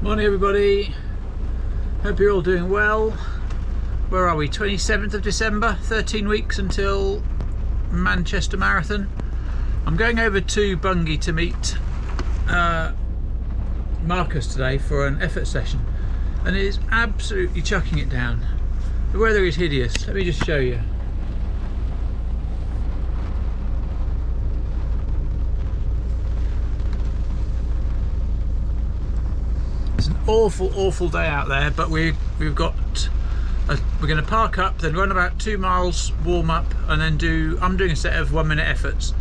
Morning everybody, hope you're all doing well. Where are we? 27th of December, 13 weeks until Manchester Marathon. I'm going over to Bungay to meet Marcus today for an effort session, and it is absolutely chucking it down. The weather is hideous. Let me just show you. It's an awful day out there, but we're going to park up, then run about 2 miles, warm up, and then I'm doing a set of 1 minute efforts.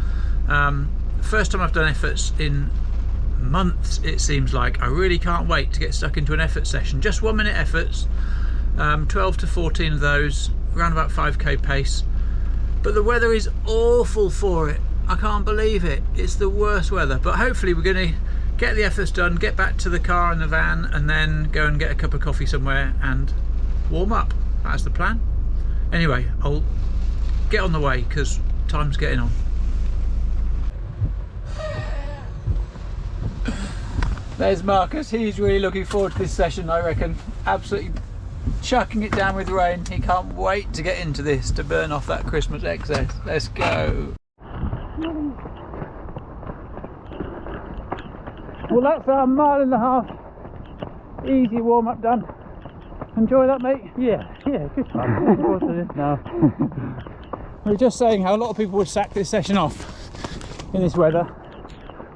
First time I've done efforts in months, it seems like. I really can't wait to get stuck into an effort session. Just 1 minute efforts, 12 to 14 of those, around about 5k pace. But the weather is awful for it. I can't believe it. It's the worst weather, but hopefully we're going to get the efforts done, get back to the car and the van, and then go and get a cup of coffee somewhere and warm up. That's the plan. Anyway, I'll get on the way because time's getting on. There's Marcus. He's really looking forward to this session, I reckon. Absolutely chucking it down with rain. He can't wait to get into this to burn off that Christmas excess. Let's go. Well, that's our 1.5 mile easy warm up done. Enjoy that, mate? Yeah, good fun. Looking forward to this now. We were just saying how a lot of people would sack this session off in this weather,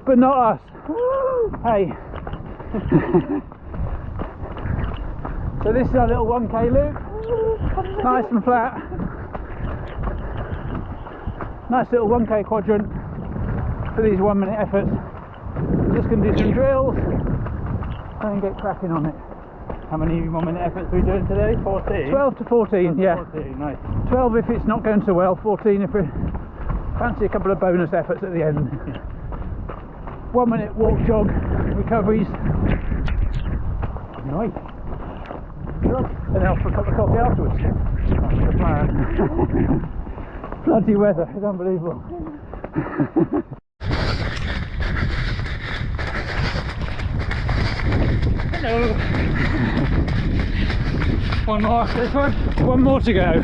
but not us. Woo! Hey. So this is our little 1k loop, nice and flat. Nice little 1k quadrant for these 1 minute efforts. We're just going to do some drills and get cracking on it. How many 1 minute efforts are we doing today? 14? 12 to 14, yeah. 14, nice. 12 if it's not going so well, 14 if we fancy a couple of bonus efforts at the end. 1 minute walk, jog, recoveries. Nice. And then off for a cup of coffee afterwards. That's the plan. Bloody weather, it's unbelievable. Hello. One more after this one. One more to go.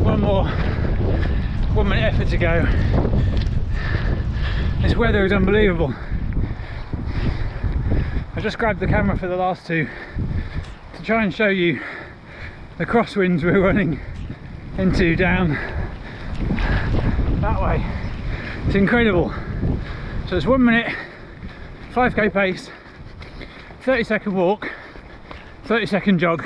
One more 1 minute effort to go. This weather is unbelievable. I just grabbed the camera for the last two to try and show you the crosswinds we're running into down that way. It's incredible. So it's 1 minute, 5k pace, 30-second walk, 30-second jog.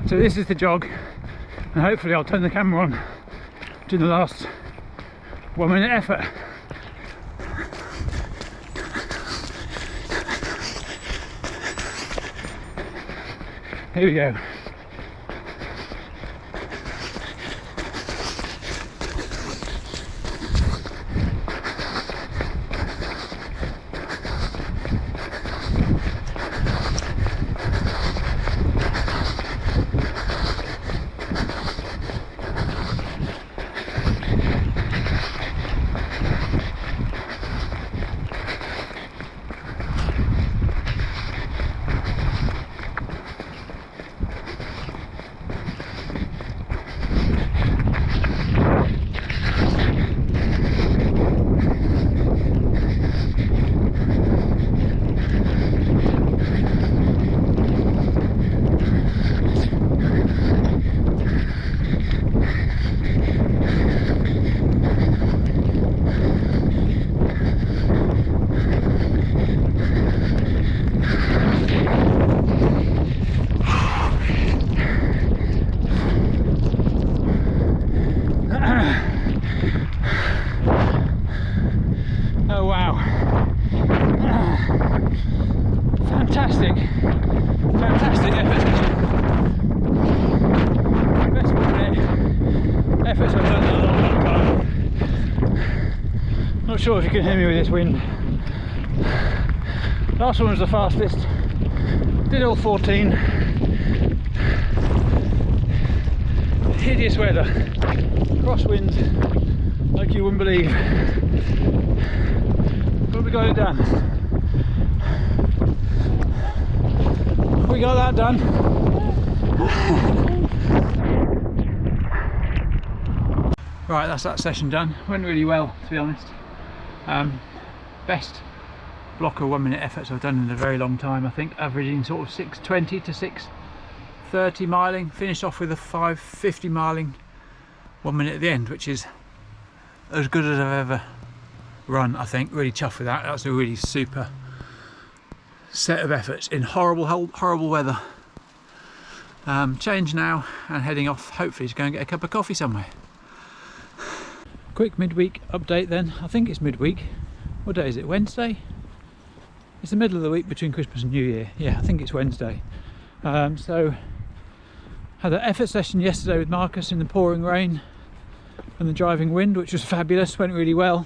So this is the jog, and hopefully I'll turn the camera on to the last 1 minute effort. Here we go. Oh wow, fantastic effort. Best 1 minute efforts I've done in a long time. Not sure if you can hear me with this wind. Last one was the fastest, did all 14. Hideous weather, crosswind like you wouldn't believe, but we got it done. We got that done. Right, that's that session done. Went really well, to be honest. Best block of 1 minute efforts I've done in a very long time, I think, averaging sort of 6:20 to 6:30 miling. Finished off with a 5:50 miling 1 minute at the end, which is as good as I've ever run, I think. Really chuffed with that. That's a really super set of efforts in horrible weather. Change now and heading off, hopefully, to go and get a cup of coffee somewhere. Quick midweek update then. I think it's midweek. What day is it? Wednesday? It's the middle of the week between Christmas and New Year. Yeah, I think it's Wednesday. So had an effort session yesterday with Marcus in the pouring rain and the driving wind, which was fabulous, went really well.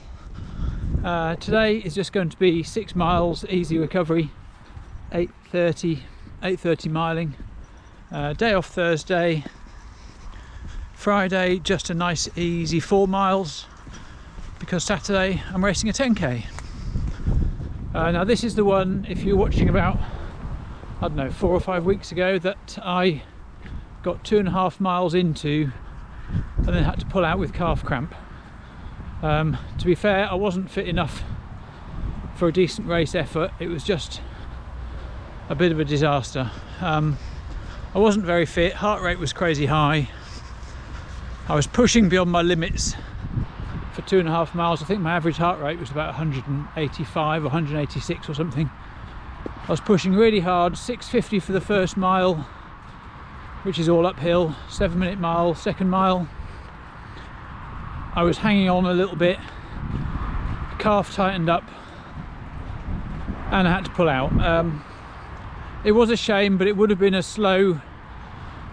Today is just going to be 6 miles, easy recovery, 8:30 miling. Day off Thursday. Friday just a nice easy 4 miles, because Saturday I'm racing a 10k. Now this is the one, if you're watching, about, I don't know, 4 or 5 weeks ago, that I got 2.5 miles into and then had to pull out with calf cramp. To be fair, I wasn't fit enough for a decent race effort. It was just a bit of a disaster. I wasn't very fit, heart rate was crazy high. I was pushing beyond my limits for 2.5 miles. I think my average heart rate was about 185 or 186 or something. I was pushing really hard. 6:50 for the first mile, which is all uphill. 7 minute mile, second mile. I was hanging on a little bit, calf tightened up, and I had to pull out. It was a shame, but it would have been a slow,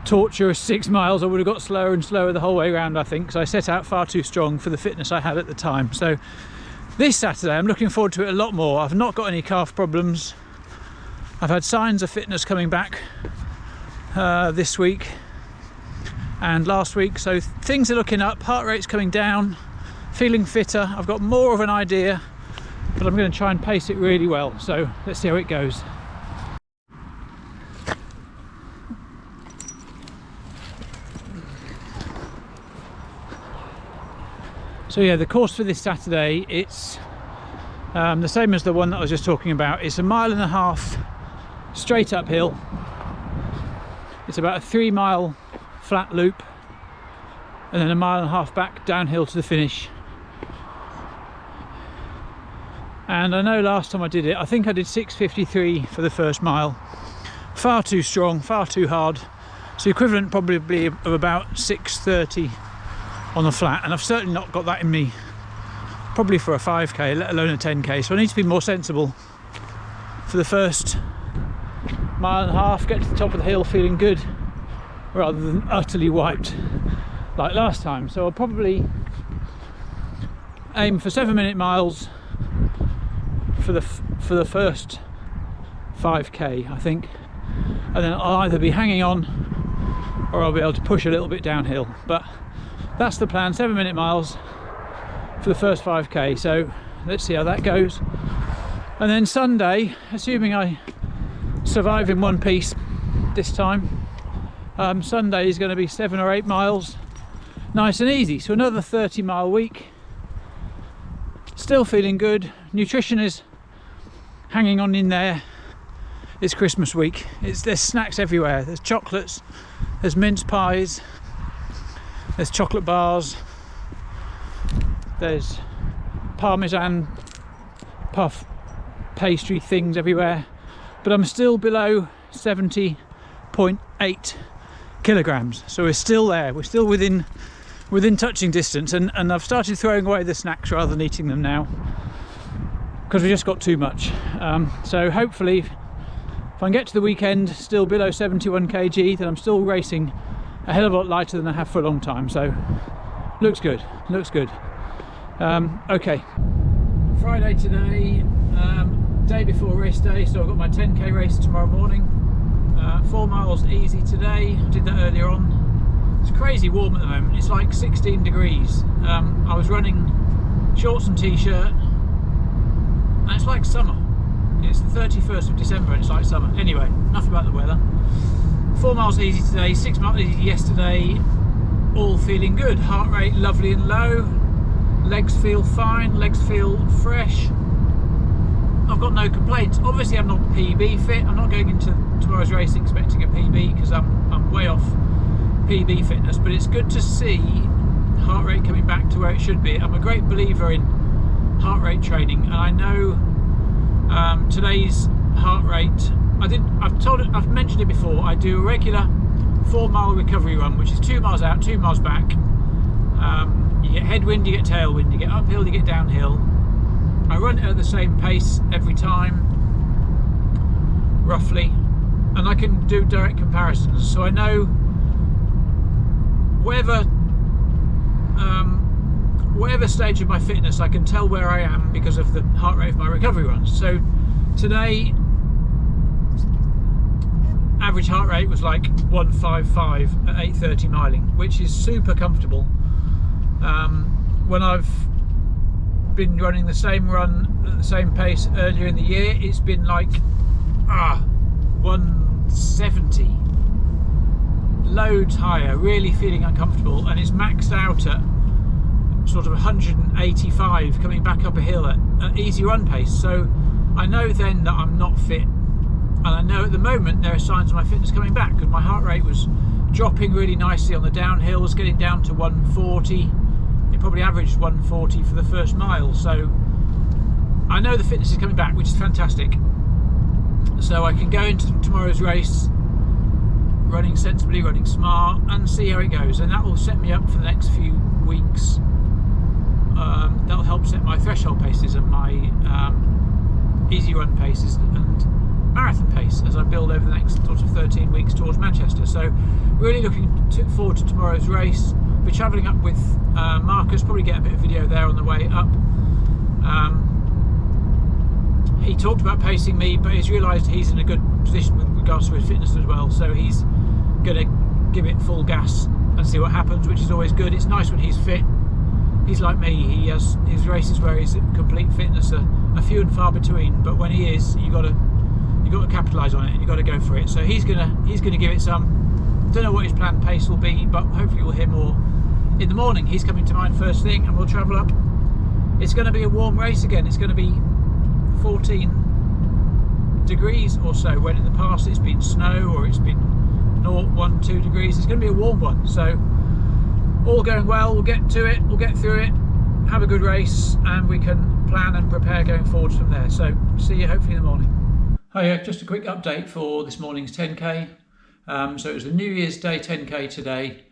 torturous 6 miles. I would have got slower and slower the whole way around, I think, because I set out far too strong for the fitness I had at the time. So this Saturday I'm looking forward to it a lot more. I've not got any calf problems. I've had signs of fitness coming back this week and last week, so things are looking up. Heart rate's coming down, feeling fitter. I've got more of an idea, but I'm going to try and pace it really well. So let's see how it goes. So yeah, the course for this Saturday, it's the same as the one that I was just talking about. It's 1.5 miles straight uphill. It's about a 3 mile flat loop, and then 1.5 miles back downhill to the finish. And I know last time I did it, I think I did 6:53 for the first mile. Far too strong, far too hard. So equivalent probably of about 6:30 on the flat, and I've certainly not got that in me probably for a 5k, let alone a 10k. So I need to be more sensible for the first 1.5 miles, get to the top of the hill feeling good rather than utterly wiped like last time. So I'll probably aim for 7 minute miles for the first 5k, I think, and then I'll either be hanging on or I'll be able to push a little bit downhill. But that's the plan, 7 minute miles for the first 5k. So let's see how that goes. And then Sunday, assuming I survive in one piece this time, Sunday is going to be 7 or 8 miles, nice and easy. So another 30-mile week. Still feeling good. Nutrition is hanging on in there. It's Christmas week. There's snacks everywhere. There's chocolates, there's mince pies, there's chocolate bars, there's parmesan puff pastry things everywhere. But I'm still below 70.8 kilograms, so we're still there. We're still within touching distance, and I've started throwing away the snacks rather than eating them now, because we just got too much. So hopefully, if I can get to the weekend still below 71 kg, then I'm still racing a hell of a lot lighter than I have for a long time. So looks good, looks good. Okay, Friday today, day before race day, so I've got my 10k race tomorrow morning. 4 miles easy today. I did that earlier on. It's crazy warm at the moment. It's like 16 degrees. I was running shorts and t-shirt, and it's like summer. It's the 31st of December and it's like summer. Anyway, enough about the weather. 4 miles easy today, 6 miles easy yesterday. All feeling good. Heart rate lovely and low. Legs feel fine. Legs feel fresh. I've got no complaints. Obviously I'm not PB fit. I'm not going into tomorrow's race expecting a PB because I'm way off PB fitness, but it's good to see heart rate coming back to where it should be. I'm a great believer in heart rate training, and I know today's heart rate, I've mentioned it before, I do a regular 4 mile recovery run, which is 2 miles out, 2 miles back. You get headwind, you get tailwind, you get uphill, you get downhill. I run it at the same pace every time, roughly, and I can do direct comparisons, so I know whatever stage of my fitness, I can tell where I am because of the heart rate of my recovery runs. So today, average heart rate was like 155 at 8:30 miling, which is super comfortable. When I've been running the same run at the same pace earlier in the year, it's been like 170, loads higher, really feeling uncomfortable, and it's maxed out at sort of 185 coming back up a hill at easy run pace. So I know then that I'm not fit, and I know at the moment there are signs of my fitness coming back, because my heart rate was dropping really nicely on the downhills, getting down to 140. It probably averaged 140 for the first mile, so I know the fitness is coming back, which is fantastic. So I can go into tomorrow's race running sensibly, running smart, and see how it goes, and that will set me up for the next few weeks. That'll help set my threshold paces and my easy run paces and marathon pace as I build over the next sort of 13 weeks towards Manchester. So really looking forward to tomorrow's race. Be travelling up with Marcus, probably get a bit of video there on the way up. He talked about pacing me, but he's realised he's in a good position with regards to his fitness as well, so he's going to give it full gas and see what happens, which is always good. It's nice when he's fit. He's like me, he has his races where he's at complete fitness are few and far between, but when he is, you got to capitalise on it, and you got to go for it. So he's gonna give it some. Don't know what his planned pace will be, but hopefully we'll hear more in the morning. He's coming to mine first thing, and we'll travel up. It's going to be a warm race again. It's going to be 14 degrees or so, when in the past it's been snow or it's been 0, 1, 2 degrees. It's going to be a warm one, so all going well. We'll get to it, we'll get through it, have a good race, and we can plan and prepare going forwards from there. So see you hopefully in the morning. Hi, just a quick update for this morning's 10k. So it was the New Year's Day 10k today.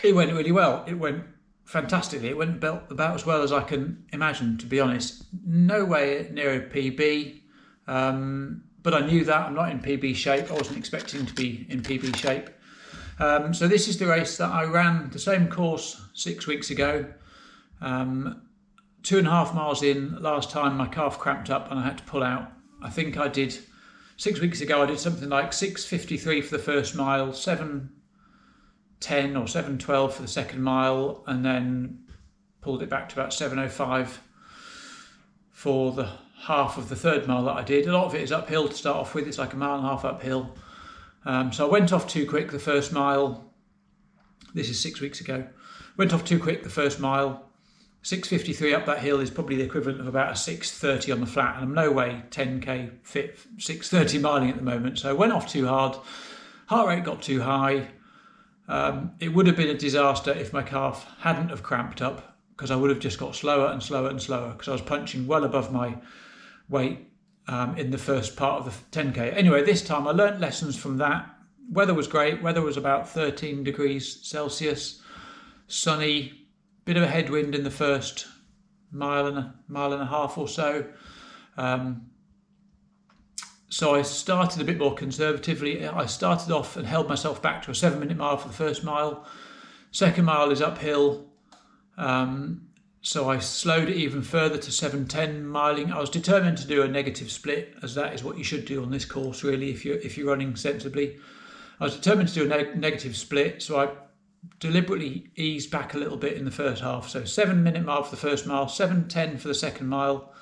It went really well. It went fantastically. It went about as well as I can imagine, to be honest. No way near a PB, but I knew that. I'm not in PB shape. I wasn't expecting to be in PB shape. So this is the race that I ran, the same course 6 weeks ago. 2.5 miles in, last time my calf cramped up and I had to pull out. I think I did, 6 weeks ago I did something like 6:53 for the first mile, 7:10 or 7:12 for the second mile, and then pulled it back to about 7:05 for the half of the third mile that I did. A lot of it is uphill to start off with. It's like 1.5 miles uphill. So I went off too quick the first mile. This is 6 weeks ago. Went off too quick the first mile. 6:53 up that hill is probably the equivalent of about a 6:30 on the flat, and I'm no way 10k fit 6:30 miling at the moment. So I went off too hard. Heart rate got too high. It would have been a disaster if my calf hadn't have cramped up, because I would have just got slower and slower and slower, because I was punching well above my weight in the first part of the 10k. Anyway, this time I learnt lessons from that. Weather was great. Weather was about 13 degrees Celsius, sunny, bit of a headwind in the first mile and a half or so. So I started a bit more conservatively. I started off and held myself back to a 7-minute mile for the first mile. Second mile is uphill. so I slowed it even further to 7:10 miling. I was determined to do a negative split, as that is what you should do on this course, really, if you're running sensibly. I was determined to do a negative split, so I deliberately eased back a little bit in the first half. So 7-minute mile for the first mile, 7:10 for the second mile.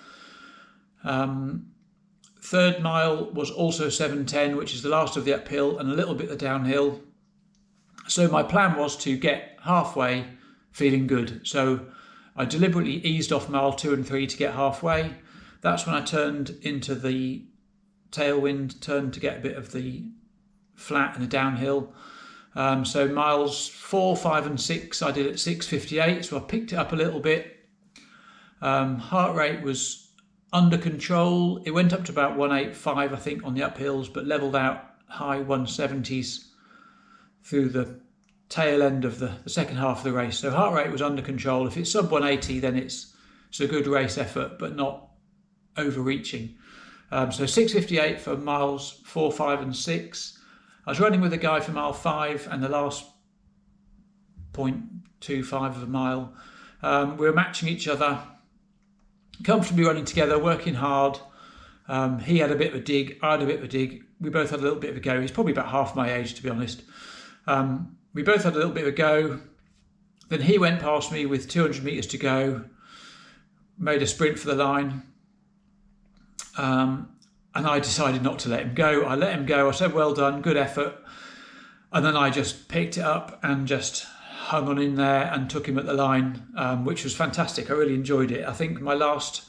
Third mile was also 7:10, which is the last of the uphill and a little bit of the downhill. So my plan was to get halfway feeling good. So I deliberately eased off mile 2 and 3 to get halfway. That's when I turned into the tailwind, turned to get a bit of the flat and the downhill. So miles 4, 5 and 6 I did at 6:58, so I picked it up a little bit. Heart rate was under control. It went up to about 185 I think on the uphills, but levelled out high 170s through the tail end of the second half of the race. So heart rate was under control. If it's sub 180 then it's a good race effort, but not overreaching. So 6:58 for miles 4, 5 and 6. I was running with a guy for mile 5 and the last 0.25 of a mile. We were matching each other, comfortably running together, working hard. He had a bit of a dig, I had a bit of a dig. We both had a little bit of a go. He's probably about half my age, to be honest. We both had a little bit of a go. Then he went past me with 200 metres to go, made a sprint for the line. And I decided not to let him go. I let him go. I said, well done, good effort. And then I just picked it up and just hung on in there and took him at the line, which was fantastic. I really enjoyed it. I think the last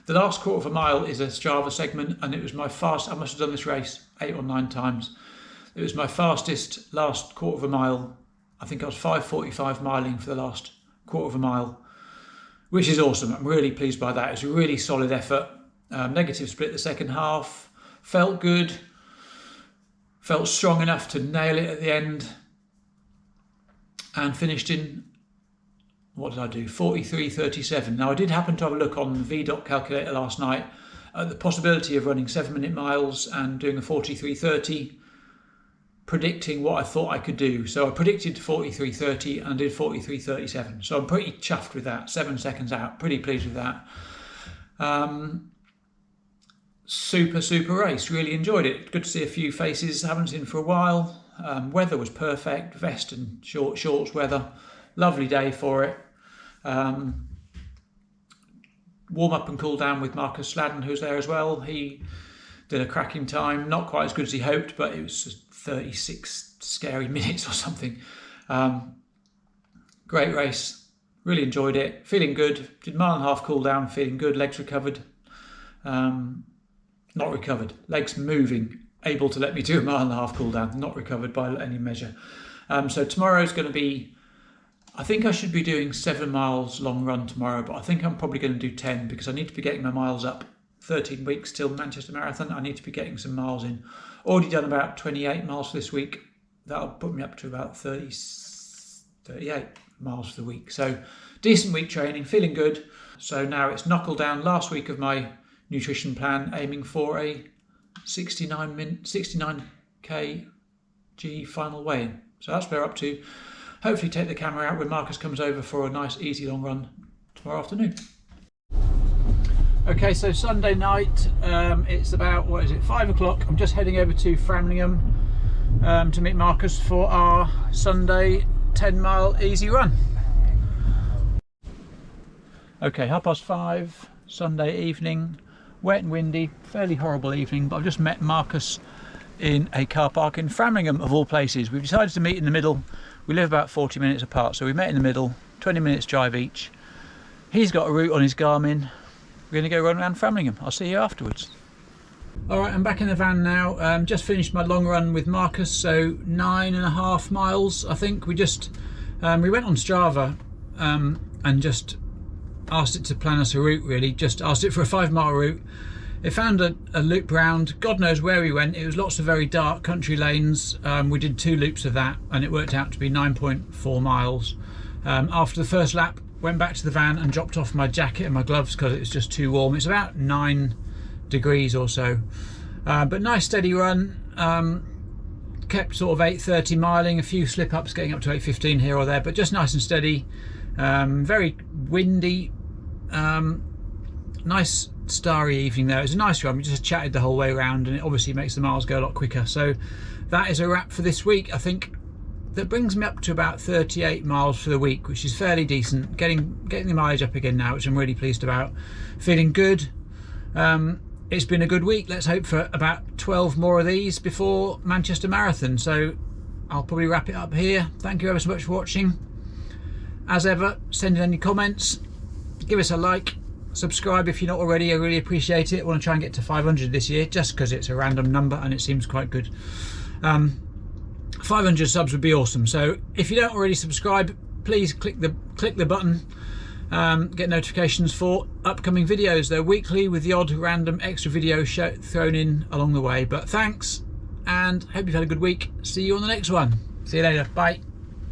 quarter of a mile is a Strava segment, and it was my fast. I must have done this race 8 or 9 times. It was my fastest last quarter of a mile. I think I was 5:45 miling for the last quarter of a mile, which is awesome. I'm really pleased by that. It was a really solid effort. Negative split the second half, felt good, felt strong enough to nail it at the end, and finished in, what did I do, 43:37. Now I did happen to have a look on the VDOT calculator last night at the possibility of running 7-minute miles and doing a 43:30, predicting what I thought I could do. So I predicted 43:30 and I did 43:37. So I'm pretty chuffed with that, 7 seconds out, pretty pleased with that. Super race, really enjoyed it. Good to see a few faces I haven't seen for a while. Weather was perfect, vest and shorts weather, lovely day for it. Warm up and cool down with Marcus Sladden, who's there as well. He did a cracking time, not quite as good as he hoped, but it was just 36 scary minutes or something. Great race, really enjoyed it, feeling good. Did 1.5 mile cool down, feeling good, legs recovered. Not recovered, legs moving, able to let me do a 1.5 mile cool down, not recovered by any measure. So tomorrow's going to be, I think I should be doing 7 miles long run tomorrow, but I think I'm probably going to do 10 because I need to be getting my miles up. 13 weeks till Manchester Marathon, I need to be getting some miles in. Already done about 28 miles for this week. That'll put me up to about 38 miles for the week. So decent week training, feeling good. So now it's knuckle down, last week of my nutrition plan, aiming for a 69 kg final weigh-in. So that's where we're up to. Hopefully take the camera out when Marcus comes over for a nice easy long run tomorrow afternoon. Okay, so Sunday night, it's about, 5 o'clock. I'm just heading over to Framlingham to meet Marcus for our Sunday 10-mile easy run. Okay, 5:30, Sunday evening, wet and windy, fairly horrible evening, but I've just met Marcus in a car park in Framlingham, of all places. We've decided to meet in the middle. We live about 40 minutes apart, so we met in the middle, 20 minutes drive each. He's got a route on his Garmin. We're going to go run around Framlingham. I'll see you afterwards. All right, I'm back in the van now. Just finished my long run with Marcus, so 9.5 miles, I think. We went on Strava and just asked it to plan us a route, really. Just asked it for a 5-mile route. It found a loop round. God knows where we went. It was lots of very dark country lanes. We did 2 loops of that and it worked out to be 9.4 miles. After the first lap, went back to the van and dropped off my jacket and my gloves because it was just too warm. It's about 9 degrees or so. But nice steady run. Kept sort of 8:30 miling, a few slip ups getting up to 8:15 here or there, but just nice and steady. Very windy, nice starry evening there. It was a nice run. We just chatted the whole way around, and it obviously makes the miles go a lot quicker. So that is a wrap for this week. I think that brings me up to about 38 miles for the week, which is fairly decent. Getting the mileage up again now, which I'm really pleased about. Feeling good. It's been a good week. Let's hope for about 12 more of these before Manchester Marathon. So I'll probably wrap it up here. Thank you ever so much for watching. As ever, send in any comments, give us a like, subscribe if you're not already. I really appreciate it. I want to try and get to 500 this year, just because it's a random number and it seems quite good. 500 subs would be awesome. So if you don't already subscribe, please click the button. Get notifications for upcoming videos. They're weekly with the odd random extra video thrown in along the way. But thanks, and hope you've had a good week. See you on the next one. See you later. Bye.